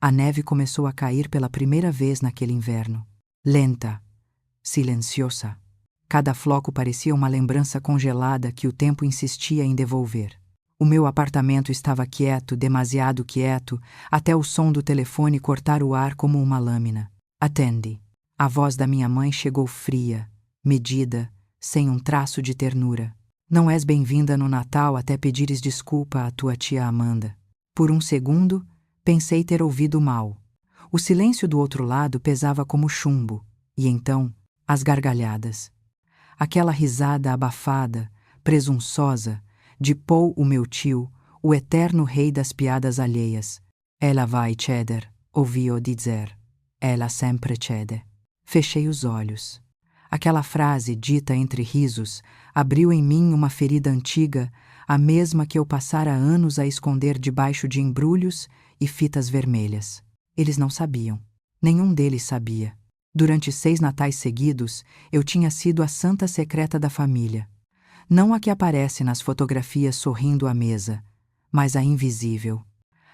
A neve começou a cair pela primeira vez naquele inverno. Lenta, silenciosa. Cada floco parecia uma lembrança congelada que o tempo insistia em devolver. O meu apartamento estava quieto, demasiado quieto, até o som do telefone cortar o ar como uma lâmina. Atende. A voz da minha mãe chegou fria, medida, sem um traço de ternura. Não és bem-vinda no Natal até pedires desculpa à tua tia Amanda. Por um segundo, pensei ter ouvido mal. O silêncio do outro lado pesava como chumbo, e então, as gargalhadas. Aquela risada abafada, presunçosa, de Paul, o meu tio, o eterno rei das piadas alheias. Ela vai ceder, ouvi-o dizer. Ela sempre cede. Fechei os olhos. Aquela frase, dita entre risos, abriu em mim uma ferida antiga, a mesma que eu passara anos a esconder debaixo de embrulhos e fitas vermelhas. Eles não sabiam. Nenhum deles sabia. Durante 6 natais seguidos, eu tinha sido a santa secreta da família. Não a que aparece nas fotografias sorrindo à mesa, mas a invisível.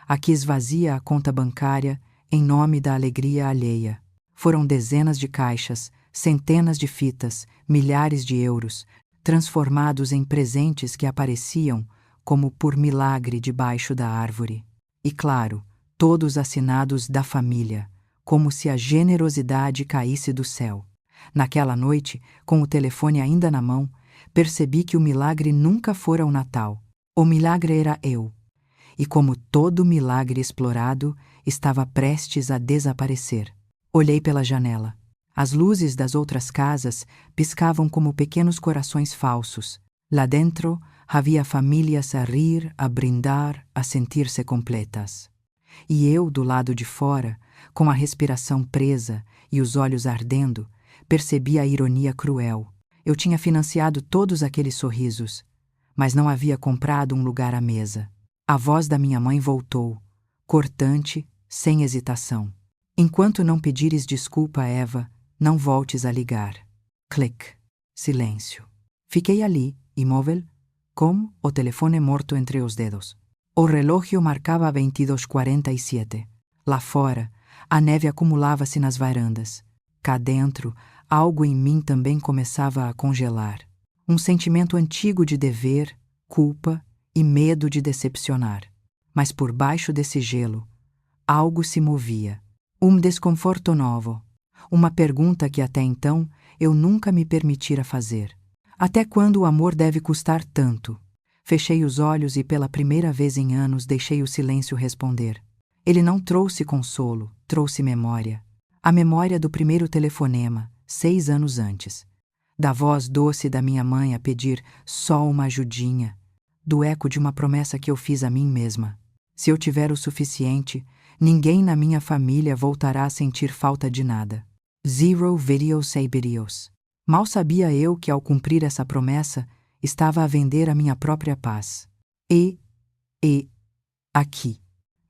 A que esvazia a conta bancária em nome da alegria alheia. Foram dezenas de caixas, centenas de fitas, milhares de euros, transformados em presentes que apareciam, como por milagre debaixo da árvore. E claro, todos assinados da família, como se a generosidade caísse do céu. Naquela noite, com o telefone ainda na mão, percebi que o milagre nunca fora o Natal. O milagre era eu. E como todo milagre explorado, estava prestes a desaparecer. Olhei pela janela. As luzes das outras casas piscavam como pequenos corações falsos. Lá dentro, havia famílias a rir, a brindar, a sentir-se completas. E eu, do lado de fora, com a respiração presa e os olhos ardendo, percebi a ironia cruel. Eu tinha financiado todos aqueles sorrisos, mas não havia comprado um lugar à mesa. A voz da minha mãe voltou, cortante, sem hesitação. Enquanto não pedires desculpa, Eva, não voltes a ligar. Clique. Silêncio. Fiquei ali, imóvel, com o telefone morto entre os dedos. O relógio marcava 22h47. Lá fora, a neve acumulava-se nas varandas. Cá dentro, algo em mim também começava a congelar. Um sentimento antigo de dever, culpa e medo de decepcionar. Mas por baixo desse gelo, algo se movia. Um desconforto novo. Uma pergunta que até então eu nunca me permitira fazer. Até quando o amor deve custar tanto? Fechei os olhos e pela primeira vez em anos deixei o silêncio responder. Ele não trouxe consolo, trouxe memória. A memória do primeiro telefonema, 6 anos antes. Da voz doce da minha mãe a pedir só uma ajudinha. Do eco de uma promessa que eu fiz a mim mesma. Se eu tiver o suficiente, ninguém na minha família voltará a sentir falta de nada. Zero videos e videos. Mal sabia eu que, ao cumprir essa promessa, estava a vender a minha própria paz. Aqui,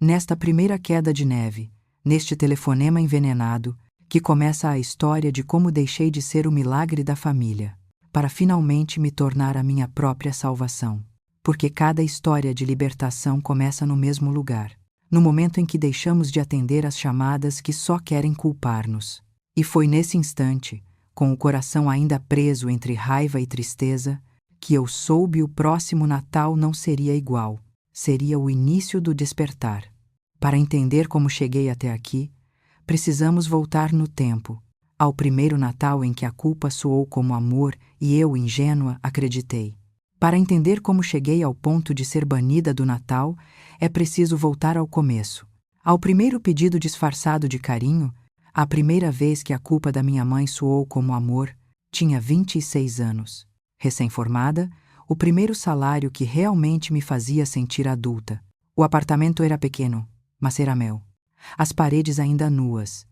nesta primeira queda de neve, neste telefonema envenenado, que começa a história de como deixei de ser o milagre da família, para finalmente me tornar a minha própria salvação. Porque cada história de libertação começa no mesmo lugar, no momento em que deixamos de atender às chamadas que só querem culpar-nos. E foi nesse instante, com o coração ainda preso entre raiva e tristeza, que eu soube o próximo Natal não seria igual, seria o início do despertar. Para entender como cheguei até aqui, precisamos voltar no tempo, ao primeiro Natal em que a culpa soou como amor e eu, ingênua, acreditei. Para entender como cheguei ao ponto de ser banida do Natal, é preciso voltar ao começo, ao primeiro pedido disfarçado de carinho, à primeira vez que a culpa da minha mãe soou como amor, tinha 26 anos. Recém-formada, o primeiro salário que realmente me fazia sentir adulta. O apartamento era pequeno, mas era meu. As paredes ainda nuas,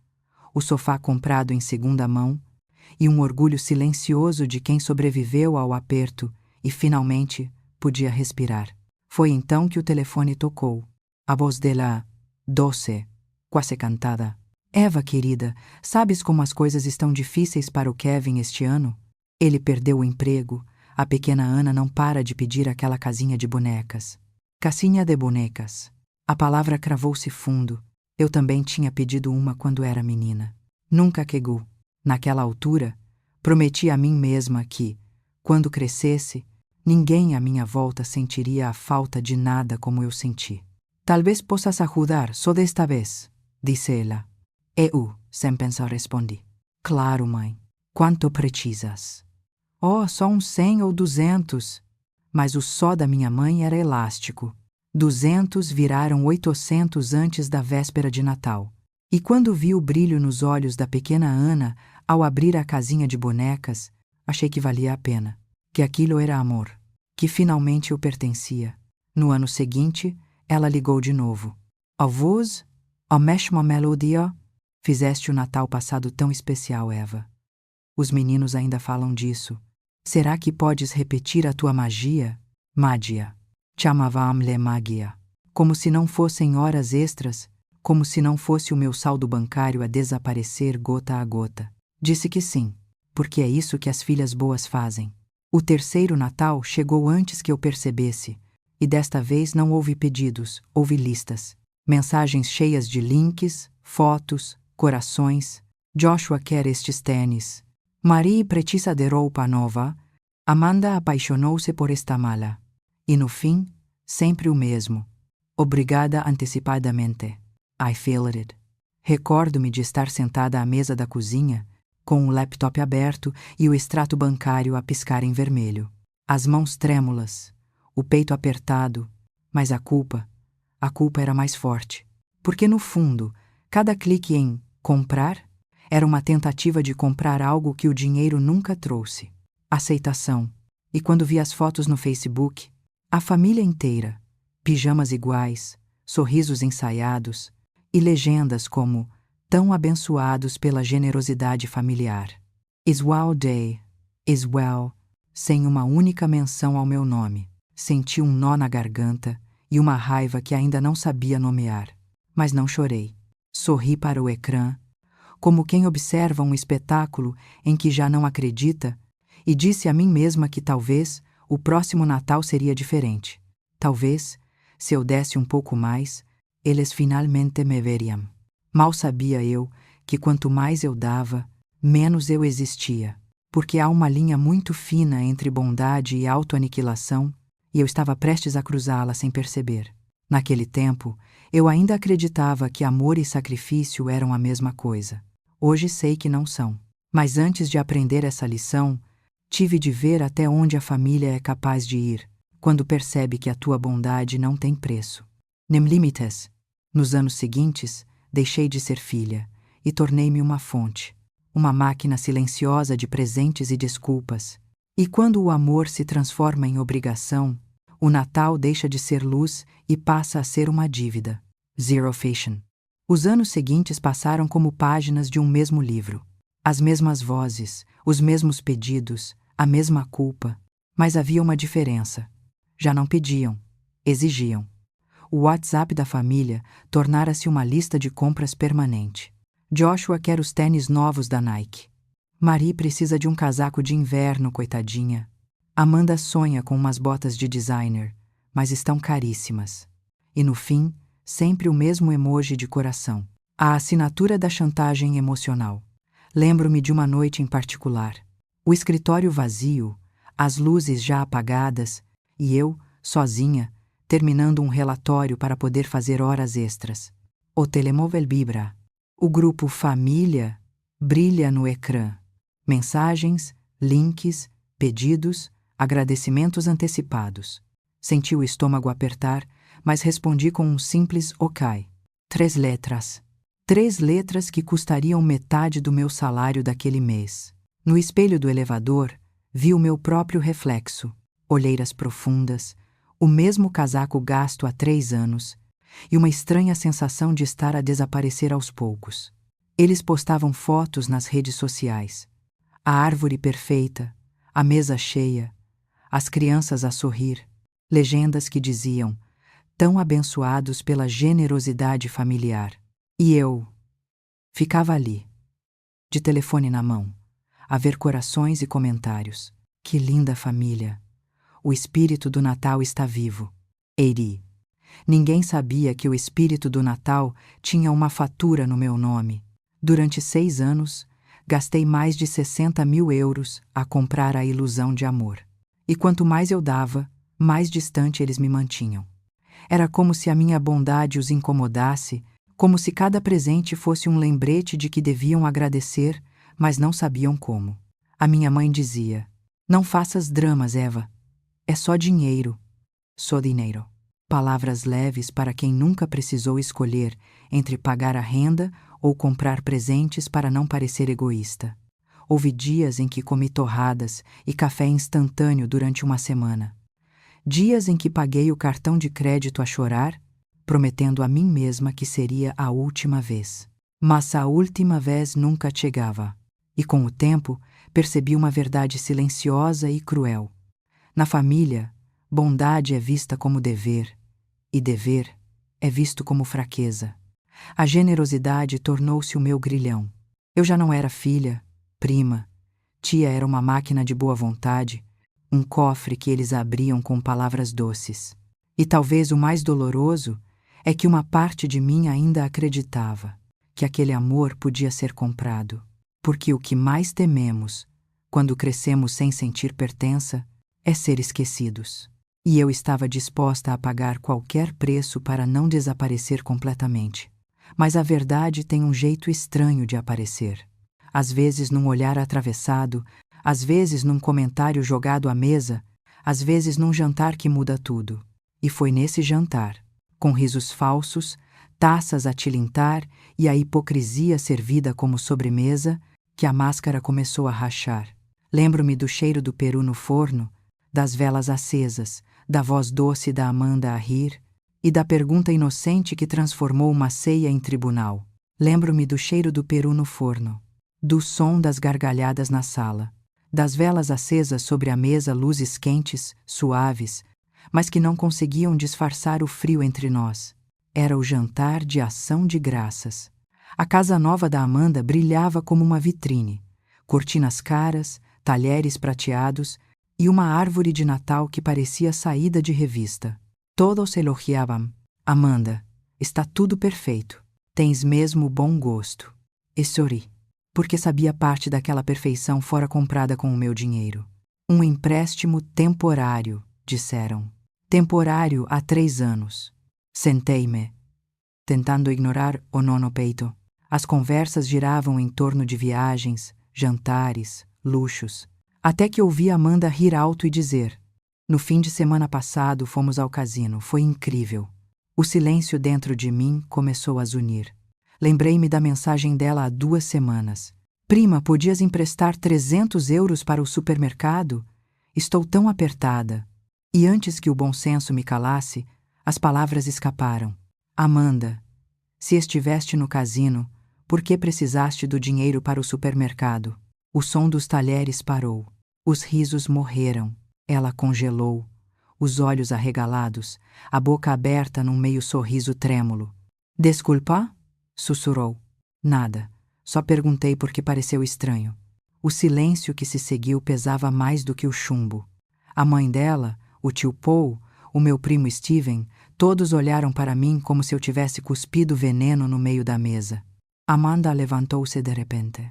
o sofá comprado em segunda mão e um orgulho silencioso de quem sobreviveu ao aperto e, finalmente, podia respirar. Foi então que o telefone tocou. A voz dela, doce, quase cantada. Eva, querida, sabes como as coisas estão difíceis para o Kevin este ano? Ele perdeu o emprego. A pequena Ana não para de pedir aquela casinha de bonecas. Casinha de bonecas. A palavra cravou-se fundo. Eu também tinha pedido uma quando era menina. Nunca quegu. Naquela altura, prometi a mim mesma que, quando crescesse, ninguém à minha volta sentiria a falta de nada como eu senti. Talvez possas ajudar só desta vez, disse ela. Eu, sem pensar, respondi. Claro, mãe. Quanto precisas? Oh, só uns 100 ou 200. Mas o só da minha mãe era elástico. 200 viraram 800 antes da véspera de Natal. E quando vi o brilho nos olhos da pequena Ana ao abrir a casinha de bonecas, achei que valia a pena. Que aquilo era amor. Que finalmente eu pertencia. No ano seguinte, ela ligou de novo. Avós, a mesma melodia? Fizeste o Natal passado tão especial, Eva. Os meninos ainda falam disso. Será que podes repetir a tua magia? Magia. Chamavam-lhe magia. Como se não fossem horas extras, como se não fosse o meu saldo bancário a desaparecer gota a gota. Disse que sim, porque é isso que as filhas boas fazem. O terceiro Natal chegou antes que eu percebesse, e desta vez não houve pedidos, houve listas. Mensagens cheias de links, fotos, corações. Joshua quer estes tênis. Marie precisa de roupa nova. Amanda apaixonou-se por esta mala. E no fim, sempre o mesmo. Obrigada antecipadamente. I feel it. Recordo-me de estar sentada à mesa da cozinha, com o laptop aberto e o extrato bancário a piscar em vermelho. As mãos trêmulas, o peito apertado, mas a culpa era mais forte. Porque no fundo, cada clique em comprar era uma tentativa de comprar algo que o dinheiro nunca trouxe. Aceitação. E quando vi as fotos no Facebook, a família inteira, pijamas iguais, sorrisos ensaiados e legendas como tão abençoados pela generosidade familiar. Iswell Day, Iswell, sem uma única menção ao meu nome. Senti um nó na garganta e uma raiva que ainda não sabia nomear. Mas não chorei. Sorri para o ecrã, como quem observa um espetáculo em que já não acredita, e disse a mim mesma que talvez o próximo Natal seria diferente. Talvez, se eu desse um pouco mais, eles finalmente me veriam. Mal sabia eu que quanto mais eu dava, menos eu existia, porque há uma linha muito fina entre bondade e autoaniquilação, e eu estava prestes a cruzá-la sem perceber. Naquele tempo, eu ainda acreditava que amor e sacrifício eram a mesma coisa. Hoje sei que não são. Mas antes de aprender essa lição, tive de ver até onde a família é capaz de ir, quando percebe que a tua bondade não tem preço. Nem limites. Nos anos seguintes, deixei de ser filha e tornei-me uma fonte, uma máquina silenciosa de presentes e desculpas. E quando o amor se transforma em obrigação, o Natal deixa de ser luz e passa a ser uma dívida. Zero Fashion. Os anos seguintes passaram como páginas de um mesmo livro. As mesmas vozes, os mesmos pedidos, a mesma culpa. Mas havia uma diferença. Já não pediam, exigiam. O WhatsApp da família tornara-se uma lista de compras permanente. Joshua quer os tênis novos da Nike. Marie precisa de um casaco de inverno, coitadinha. Amanda sonha com umas botas de designer, mas estão caríssimas. E no fim, sempre o mesmo emoji de coração. A assinatura da chantagem emocional. Lembro-me de uma noite em particular. O escritório vazio, as luzes já apagadas, e eu, sozinha, terminando um relatório para poder fazer horas extras. O telemóvel vibra. O grupo Família brilha no ecrã. Mensagens, links, pedidos, agradecimentos antecipados. Senti o estômago apertar, mas respondi com um simples ok. 3 letras. 3 letras que custariam metade do meu salário daquele mês. No espelho do elevador, vi o meu próprio reflexo, olheiras profundas, o mesmo casaco gasto há 3 anos, e uma estranha sensação de estar a desaparecer aos poucos. Eles postavam fotos nas redes sociais. A árvore perfeita, a mesa cheia, as crianças a sorrir, legendas que diziam, tão abençoados pela generosidade familiar. E eu ficava ali, de telefone na mão, a ver corações e comentários. Que linda família! O espírito do Natal está vivo. Eiri. Ninguém sabia que o espírito do Natal tinha uma fatura no meu nome. Durante 6 anos, gastei mais de 60 mil euros a comprar a ilusão de amor. E quanto mais eu dava, mais distante eles me mantinham. Era como se a minha bondade os incomodasse, como se cada presente fosse um lembrete de que deviam agradecer, mas não sabiam como. A minha mãe dizia: "Não faças dramas, Eva. É só dinheiro. Só dinheiro." Palavras leves para quem nunca precisou escolher entre pagar a renda ou comprar presentes para não parecer egoísta. Houve dias em que comi torradas e café instantâneo durante uma semana. Dias em que paguei o cartão de crédito a chorar, prometendo a mim mesma que seria a última vez. Mas a última vez nunca chegava. E com o tempo, percebi uma verdade silenciosa e cruel. Na família, bondade é vista como dever, e dever é visto como fraqueza. A generosidade tornou-se o meu grilhão. Eu já não era filha, prima, tia era uma máquina de boa vontade, um cofre que eles abriam com palavras doces. E talvez o mais doloroso é que uma parte de mim ainda acreditava que aquele amor podia ser comprado. Porque o que mais tememos, quando crescemos sem sentir pertença, é ser esquecidos. E eu estava disposta a pagar qualquer preço para não desaparecer completamente. Mas a verdade tem um jeito estranho de aparecer. Às vezes num olhar atravessado, às vezes num comentário jogado à mesa, às vezes num jantar que muda tudo. E foi nesse jantar, com risos falsos, taças a tilintar e a hipocrisia servida como sobremesa, que a máscara começou a rachar. Lembro-me do cheiro do peru no forno, das velas acesas, da voz doce da Amanda a rir e da pergunta inocente que transformou uma ceia em tribunal. Lembro-me do cheiro do peru no forno, do som das gargalhadas na sala, das velas acesas sobre a mesa, luzes quentes, suaves, mas que não conseguiam disfarçar o frio entre nós. Era o jantar de ação de graças. A casa nova da Amanda brilhava como uma vitrine, cortinas caras, talheres prateados e uma árvore de Natal que parecia saída de revista. Todos elogiavam: "Amanda, está tudo perfeito. Tens mesmo bom gosto." E sorri, porque sabia parte daquela perfeição fora comprada com o meu dinheiro. Um empréstimo temporário, disseram. Temporário há 3 anos. Sentei-me, tentando ignorar o nó no peito. As conversas giravam em torno de viagens, jantares, luxos, até que ouvi Amanda rir alto e dizer: "No fim de semana passado fomos ao cassino, foi incrível." O silêncio dentro de mim começou a zunir. Lembrei-me da mensagem dela há 2 semanas. "Prima, podias emprestar 300 euros para o supermercado? Estou tão apertada." E antes que o bom senso me calasse, as palavras escaparam. "Amanda, se estiveste no cassino, por que precisaste do dinheiro para o supermercado?" O som dos talheres parou. Os risos morreram. Ela congelou, os olhos arregalados, a boca aberta num meio sorriso trêmulo. "Desculpa?" sussurrou. "Nada. Só perguntei porque pareceu estranho." O silêncio que se seguiu pesava mais do que o chumbo. A mãe dela, o tio Paul, o meu primo Steven, todos olharam para mim como se eu tivesse cuspido veneno no meio da mesa. Amanda levantou-se de repente.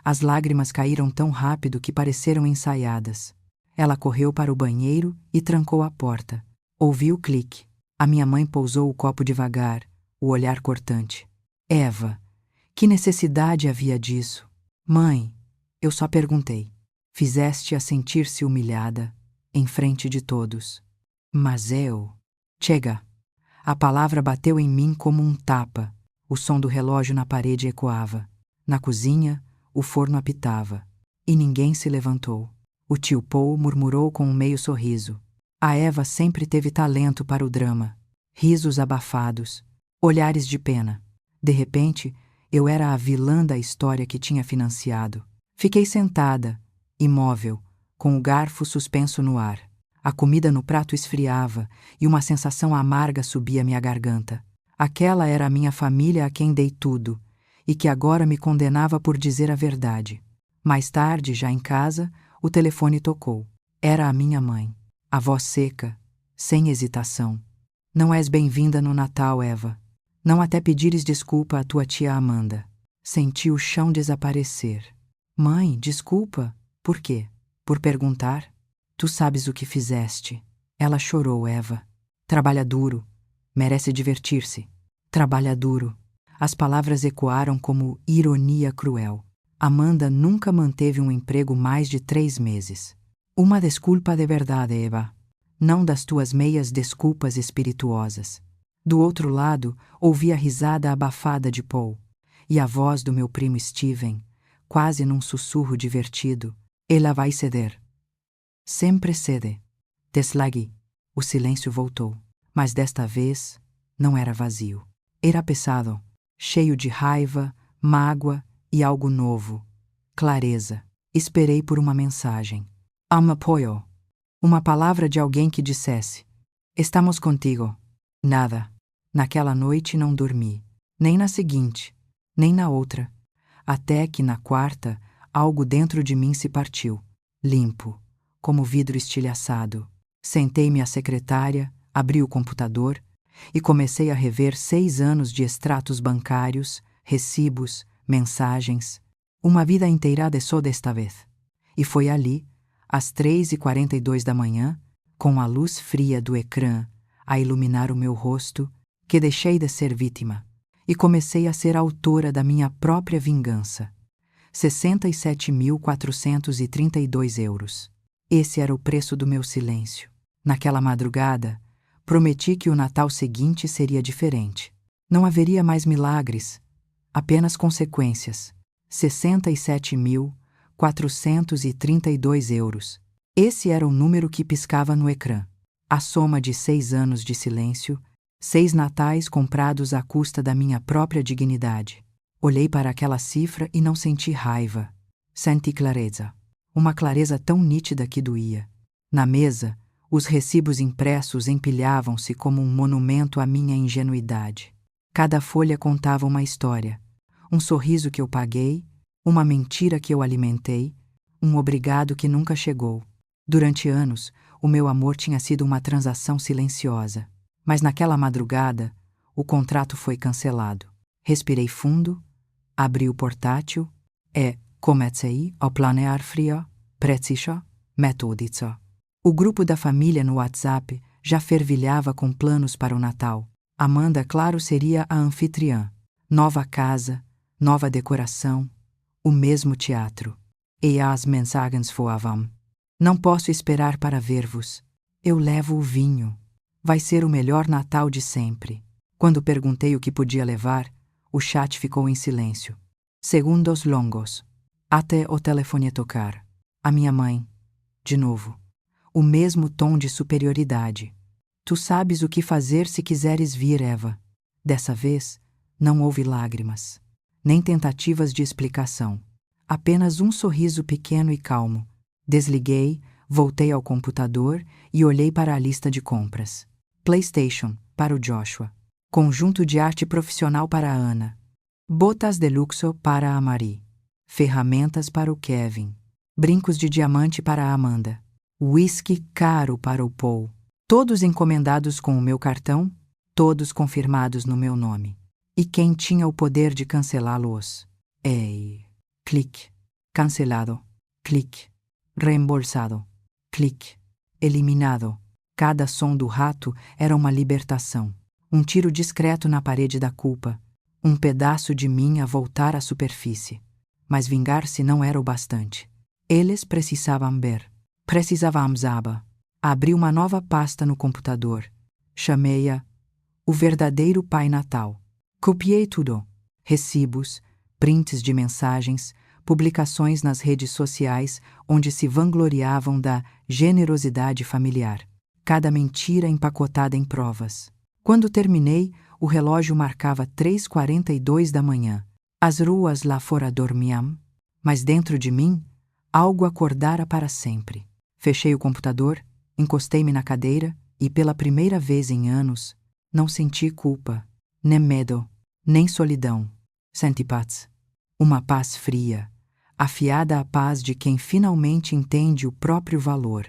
As lágrimas caíram tão rápido que pareceram ensaiadas. Ela correu para o banheiro e trancou a porta. Ouvi o clique. A minha mãe pousou o copo devagar, o olhar cortante. "Eva, que necessidade havia disso?" "Mãe, eu só perguntei." Fizeste-a sentir-se humilhada, em frente de todos. "Mas eu..." "Chega." A palavra bateu em mim como um tapa. O som do relógio na parede ecoava. Na cozinha, o forno apitava. E ninguém se levantou. O tio Paul murmurou com um meio sorriso. A Eva sempre teve talento para o drama. Risos abafados, olhares de pena. De repente, eu era a vilã da história que tinha financiado. Fiquei sentada, imóvel, com o garfo suspenso no ar. A comida no prato esfriava e uma sensação amarga subia minha garganta. Aquela era a minha família a quem dei tudo, e que agora me condenava por dizer a verdade. Mais tarde, já em casa, o telefone tocou. Era a minha mãe. A voz seca, sem hesitação. Não és bem-vinda no Natal, Eva. Não até pedires desculpa à tua tia Amanda. Senti o chão desaparecer. Mãe, desculpa. Por quê? Por perguntar? Tu sabes o que fizeste. Ela chorou, Eva. Trabalha duro. Merece divertir-se. Trabalha duro. As palavras ecoaram como ironia cruel. Amanda nunca manteve um emprego mais de 3 meses. Uma desculpa de verdade, Eva. Não das tuas meias desculpas espirituosas. Do outro lado, ouvi a risada abafada de Paul e a voz do meu primo Steven, quase num sussurro divertido. Ela vai ceder. Sempre cede. Deslagui. O silêncio voltou, mas desta vez não era vazio. Era pesado, cheio de raiva, mágoa e algo novo. Clareza. Esperei por uma mensagem. Apoio. Uma palavra de alguém que dissesse: estamos contigo. Nada. Naquela noite não dormi. Nem na seguinte, nem na outra. Até que, na quarta, algo dentro de mim se partiu. Limpo, como vidro estilhaçado. Sentei-me à secretária, abri o computador e comecei a rever 6 anos de extratos bancários, recibos, mensagens. Uma vida inteira de só desta vez. E foi ali, às 3h42 da manhã, com a luz fria do ecrã a iluminar o meu rosto, que deixei de ser vítima e comecei a ser autora da minha própria vingança. 67.432 euros. Esse era o preço do meu silêncio. Naquela madrugada, prometi que o Natal seguinte seria diferente. Não haveria mais milagres, apenas consequências. 67.432 euros. Esse era o número que piscava no ecrã. A soma de 6 anos de silêncio, 6 natais comprados à custa da minha própria dignidade. Olhei para aquela cifra e não senti raiva. Senti clareza. Uma clareza tão nítida que doía. Na mesa, os recibos impressos empilhavam-se como um monumento à minha ingenuidade. Cada folha contava uma história. Um sorriso que eu paguei, uma mentira que eu alimentei, um obrigado que nunca chegou. Durante anos, o meu amor tinha sido uma transação silenciosa. Mas naquela madrugada, o contrato foi cancelado. Respirei fundo, abri o portátil e comecei a planear frio, preciso, metodico. O grupo da família no WhatsApp já fervilhava com planos para o Natal. Amanda, claro, seria a anfitriã. Nova casa, nova decoração, o mesmo teatro. E as mensagens voavam. Não posso esperar para ver-vos. Eu levo o vinho. Vai ser o melhor Natal de sempre. Quando perguntei o que podia levar, o chat ficou em silêncio. Segundos longos. Até o telefone tocar. A minha mãe. De novo. O mesmo tom de superioridade. Tu sabes o que fazer se quiseres vir, Eva. Dessa vez, não houve lágrimas. Nem tentativas de explicação. Apenas um sorriso pequeno e calmo. Desliguei, voltei ao computador e olhei para a lista de compras. PlayStation, para o Joshua. Conjunto de arte profissional para a Ana. Botas de luxo para a Marie. Ferramentas para o Kevin. Brincos de diamante para a Amanda. Whisky caro para o Paul. Todos encomendados com o meu cartão, todos confirmados no meu nome. E quem tinha o poder de cancelá-los? Ei. Clique. Cancelado. Clique. Reembolsado. Clique. Eliminado. Cada som do rato era uma libertação. Um tiro discreto na parede da culpa. Um pedaço de mim a voltar à superfície. Mas vingar-se não era o bastante. Eles precisavam ver. Precisávamos aba. Abri uma nova pasta no computador. Chamei-a O Verdadeiro Pai Natal. Copiei tudo. Recibos, prints de mensagens, publicações nas redes sociais onde se vangloriavam da generosidade familiar. Cada mentira empacotada em provas. Quando terminei, o relógio marcava 3h42 da manhã. As ruas lá fora dormiam, mas dentro de mim, algo acordara para sempre. Fechei o computador, encostei-me na cadeira e, pela primeira vez em anos, não senti culpa, nem medo, nem solidão. Senti paz. Uma paz fria, afiada à paz de quem finalmente entende o próprio valor.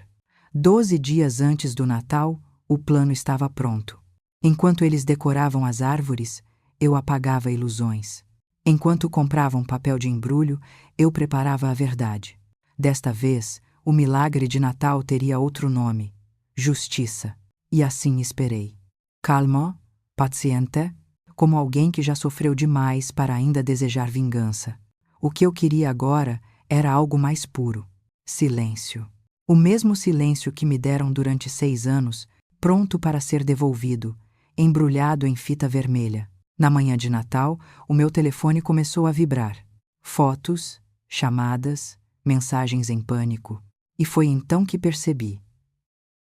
12 dias antes do Natal, o plano estava pronto. Enquanto eles decoravam as árvores, eu apagava ilusões. Enquanto compravam papel de embrulho, eu preparava a verdade. Desta vez, o milagre de Natal teria outro nome: justiça. E assim esperei. Calmo, paciente, como alguém que já sofreu demais para ainda desejar vingança. O que eu queria agora era algo mais puro: silêncio. O mesmo silêncio que me deram durante 6 anos, pronto para ser devolvido, embrulhado em fita vermelha. Na manhã de Natal, o meu telefone começou a vibrar. Fotos, chamadas, mensagens em pânico. E foi então que percebi.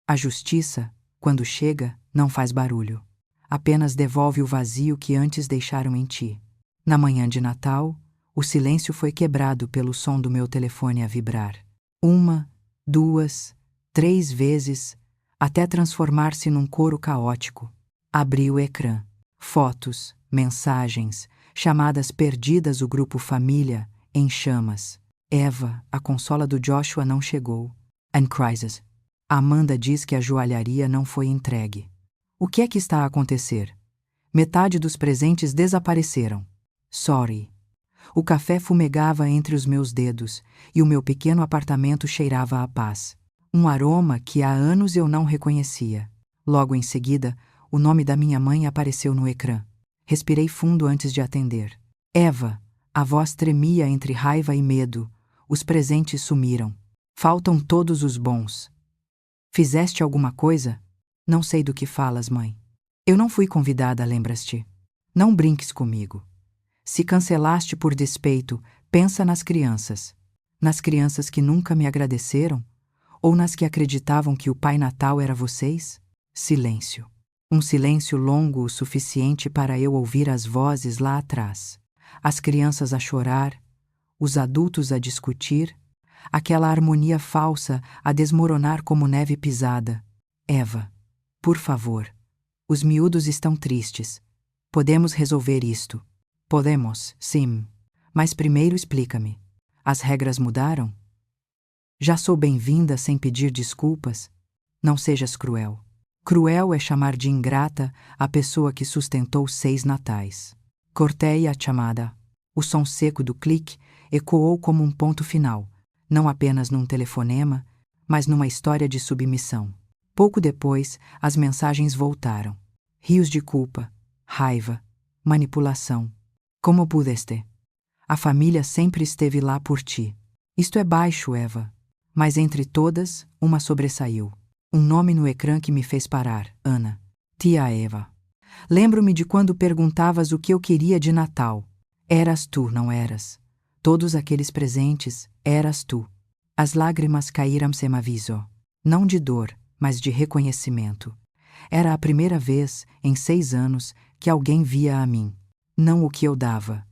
A justiça, quando chega, não faz barulho. Apenas devolve o vazio que antes deixaram em ti. Na manhã de Natal, o silêncio foi quebrado pelo som do meu telefone a vibrar. 1, 2, 3 vezes, até transformar-se num coro caótico. Abri o ecrã. Fotos, mensagens, chamadas perdidas, o grupo família, em chamas. Eva, a consola do Joshua não chegou. And crisis. Amanda diz que a joalharia não foi entregue. O que é que está a acontecer? Metade dos presentes desapareceram. Sorry. O café fumegava entre os meus dedos e o meu pequeno apartamento cheirava a paz. Um aroma que há anos eu não reconhecia. Logo em seguida, o nome da minha mãe apareceu no ecrã. Respirei fundo antes de atender. Eva, a voz tremia entre raiva e medo. Os presentes sumiram. Faltam todos os bons. Fizeste alguma coisa? Não sei do que falas, mãe. Eu não fui convidada, lembras-te? Não brinques comigo. Se cancelaste por despeito, pensa nas crianças. Nas crianças que nunca me agradeceram? Ou nas que acreditavam que o Pai Natal era vocês? Silêncio. Um silêncio longo o suficiente para eu ouvir as vozes lá atrás. As crianças a chorar, os adultos a discutir, aquela harmonia falsa a desmoronar como neve pisada. Eva, por favor. Os miúdos estão tristes. Podemos resolver isto. Podemos, sim. Mas primeiro explica-me. As regras mudaram? Já sou bem-vinda sem pedir desculpas? Não sejas cruel. Cruel é chamar de ingrata a pessoa que sustentou 6 natais. Cortei a chamada. O som seco do clique ecoou como um ponto final, não apenas num telefonema, mas numa história de submissão. Pouco depois, as mensagens voltaram. Rios de culpa, raiva, manipulação. Como pudeste? A família sempre esteve lá por ti. Isto é baixo, Eva. Mas entre todas, uma sobressaiu. Um nome no ecrã que me fez parar. Ana. Tia Eva. Lembro-me de quando perguntavas o que eu queria de Natal. Eras tu, não eras? Todos aqueles presentes, eras tu. As lágrimas caíram sem aviso. Não de dor, mas de reconhecimento. Era a primeira vez, em 6 anos, que alguém via a mim. Não o que eu dava,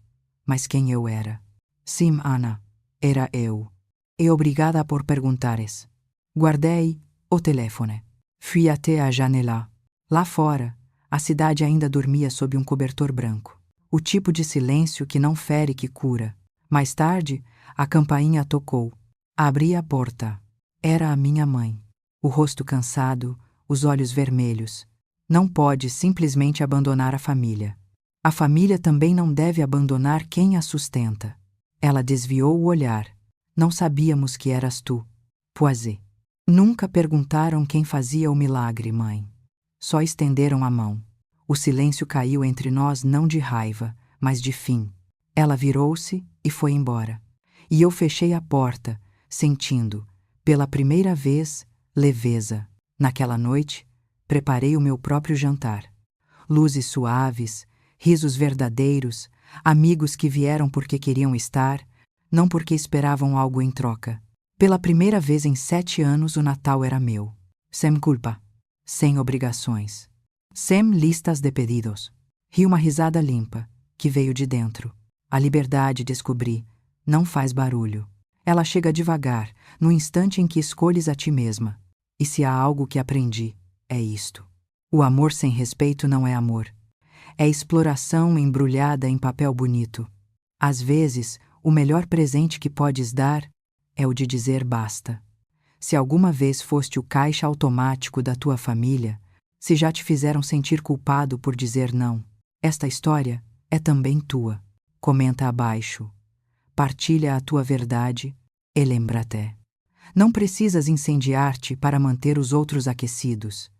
mas quem eu era. Sim, Ana, era eu. E obrigada por perguntares. Guardei o telefone. Fui até a janela. Lá fora, a cidade ainda dormia sob um cobertor branco. O tipo de silêncio que não fere, que cura. Mais tarde, a campainha tocou. Abri a porta. Era a minha mãe. O rosto cansado, os olhos vermelhos. Não pode simplesmente abandonar a família. A família também não deve abandonar quem a sustenta. Ela desviou o olhar. Não sabíamos que eras tu. Poisé. Nunca perguntaram quem fazia o milagre, mãe. Só estenderam a mão. O silêncio caiu entre nós não de raiva, mas de fim. Ela virou-se e foi embora. E eu fechei a porta, sentindo, pela primeira vez, leveza. Naquela noite, preparei o meu próprio jantar. Luzes suaves, risos verdadeiros, amigos que vieram porque queriam estar, não porque esperavam algo em troca. Pela primeira vez em 7 anos o Natal era meu. Sem culpa. Sem obrigações. Sem listas de pedidos. Ri uma risada limpa, que veio de dentro. A liberdade, descobri, não faz barulho. Ela chega devagar, no instante em que escolhes a ti mesma. E se há algo que aprendi, é isto. O amor sem respeito não é amor. É exploração embrulhada em papel bonito. Às vezes, o melhor presente que podes dar é o de dizer basta. Se alguma vez foste o caixa automático da tua família, Se já te fizeram sentir culpado por dizer não, esta história é também tua. Comenta abaixo. Partilha a tua verdade e lembra-te. Não precisas incendiar-te para manter os outros aquecidos,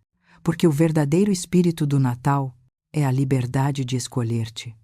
porque o verdadeiro espírito do Natal é a liberdade de escolher-te.